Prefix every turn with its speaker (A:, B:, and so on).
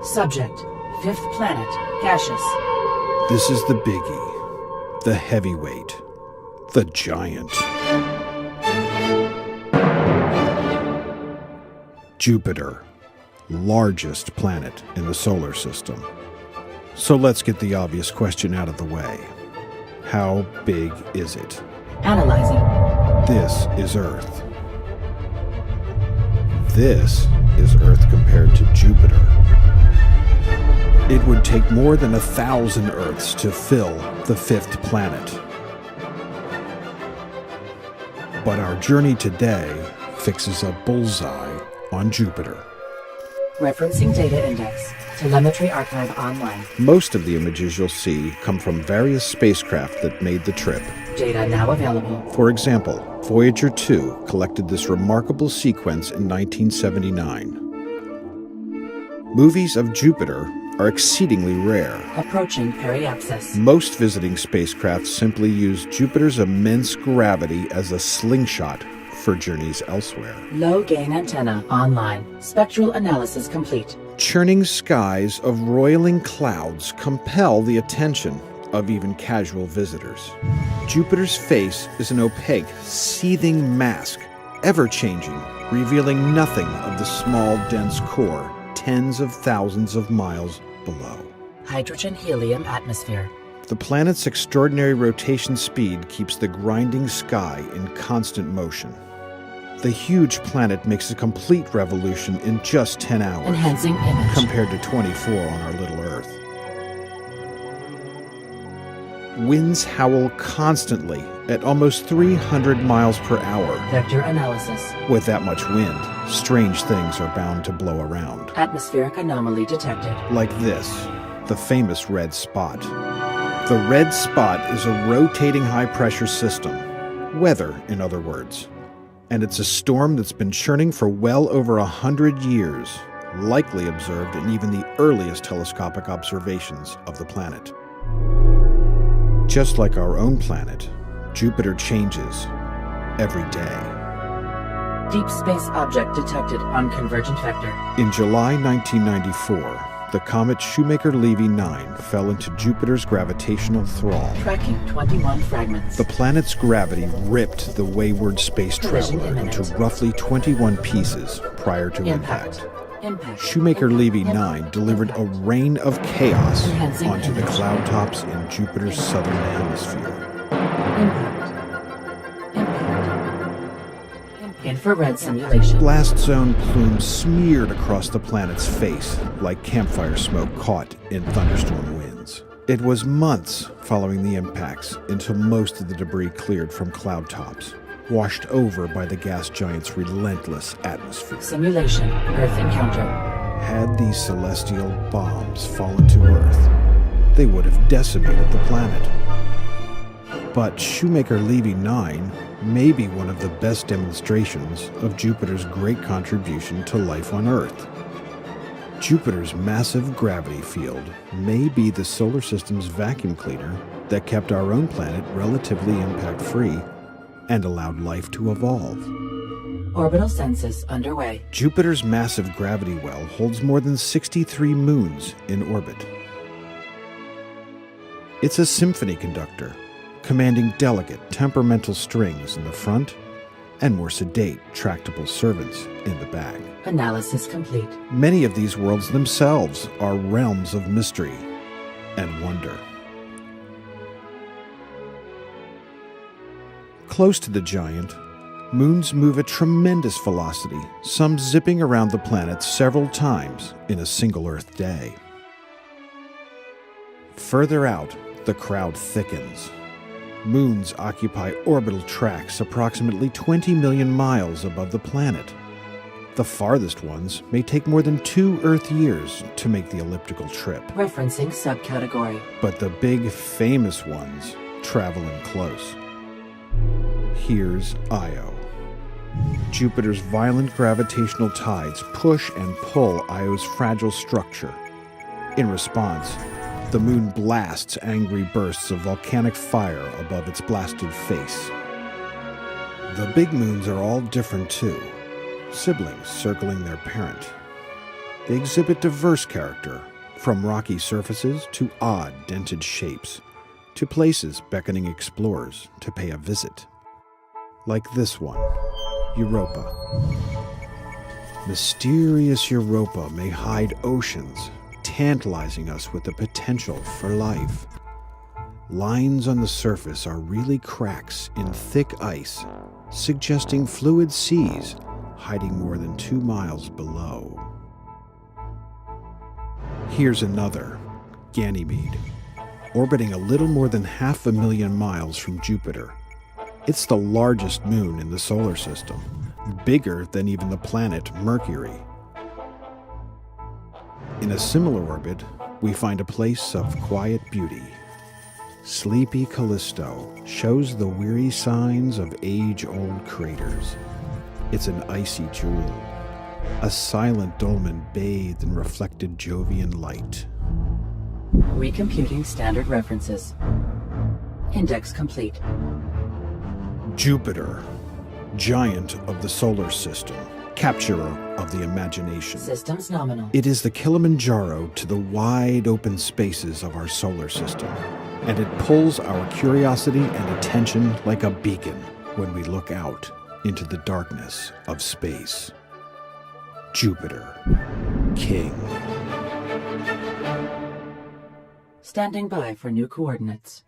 A: Subject, fifth planet, gaseous.
B: This is the biggie, the heavyweight, the giant. Jupiter, largest planet in the solar system. So let's get the obvious question out of the way. How big is it?
A: Analyzing.
B: This is Earth. This is Earth compared to Jupiter. It would take more than 1,000 Earths to fill the fifth planet. But our journey today fixes a bullseye on Jupiter.
A: Referencing data index. Telemetry archive online.
B: Most of the images you'll see come from various spacecraft that made the trip.
A: Data now available.
B: For example, Voyager 2 collected this remarkable sequence in 1979. Movies of Jupiter are exceedingly rare.
A: Approaching periapsis.
B: Most visiting spacecraft simply use Jupiter's immense gravity as a slingshot for journeys elsewhere.
A: Low gain antenna online. Spectral analysis complete.
B: Churning skies of roiling clouds compel the attention of even casual visitors. Jupiter's face is an opaque, seething mask, ever-changing, revealing nothing of the small, dense core tens of thousands of miles below.
A: Hydrogen-helium atmosphere.
B: The planet's extraordinary rotation speed keeps the grinding sky in constant motion. The huge planet makes a complete revolution in just 10 hours.
A: Enhancing image.
B: Compared to 24 on our little Earth. Winds howl constantly at almost 300 miles per hour.
A: Vector analysis.
B: With that much wind, strange things are bound to blow around.
A: Atmospheric anomaly detected.
B: Like this, the famous red spot. The red spot is a rotating high-pressure system. Weather, in other words. And it's a storm that's been churning for well over 100 years, likely observed in even the earliest telescopic observations of the planet. Just like our own planet, Jupiter changes every day.
A: Deep space object detected on convergent vector.
B: In July 1994, the comet Shoemaker-Levy 9 fell into Jupiter's gravitational thrall.
A: Tracking 21 fragments.
B: The planet's gravity ripped the wayward space traveler into roughly 21 pieces prior to impact. Shoemaker-Levy 9 delivered a rain of chaos onto the cloud tops in Jupiter's southern hemisphere.
A: Infrared simulation.
B: Blast zone plumes smeared across the planet's face like campfire smoke caught in thunderstorm winds. It was months following the impacts until most of the debris cleared from cloud tops, washed over by the gas giant's relentless atmosphere.
A: Simulation. Earth encounter.
B: Had these celestial bombs fallen to Earth, they would have decimated the planet. But Shoemaker-Levy 9 may be one of the best demonstrations of Jupiter's great contribution to life on Earth. Jupiter's massive gravity field may be the solar system's vacuum cleaner that kept our own planet relatively impact-free and allowed life to evolve.
A: Orbital census underway.
B: Jupiter's massive gravity well holds more than 63 moons in orbit. It's a symphony conductor, commanding delicate, temperamental strings in the front and more sedate, tractable servants in the back.
A: Analysis complete.
B: Many of these worlds themselves are realms of mystery and wonder. Close to the giant, moons move at tremendous velocity, some zipping around the planet several times in a single Earth day. Further out, the crowd thickens. Moons occupy orbital tracks approximately 20 million miles above the planet. The farthest ones may take more than 2 Earth years to make the elliptical trip.
A: Referencing subcategory.
B: But the big, famous ones travel in close. Here's Io. Jupiter's violent gravitational tides push and pull Io's fragile structure. In response, the moon blasts angry bursts of volcanic fire above its blasted face. The big moons are all different too, siblings circling their parent. They exhibit diverse character, from rocky surfaces to odd dented shapes, to places beckoning explorers to pay a visit. Like this one, Europa. Mysterious Europa may hide oceans, tantalizing us with the potential for life. Lines on the surface are really cracks in thick ice, suggesting fluid seas hiding more than 2 miles below. Here's another, Ganymede, orbiting a little more than 500,000 miles from Jupiter. It's the largest moon in the solar system, bigger than even the planet Mercury. In a similar orbit, we find a place of quiet beauty. Sleepy Callisto shows the weary signs of age-old craters. It's an icy jewel, a silent dolmen bathed in reflected Jovian light.
A: Recomputing standard references. Index complete.
B: Jupiter, giant of the solar system, capturer of the imagination.
A: Systems nominal.
B: It is the Kilimanjaro to the wide open spaces of our solar system, and it pulls our curiosity and attention like a beacon when we look out into the darkness of space. Jupiter, King.
A: Standing by for new coordinates.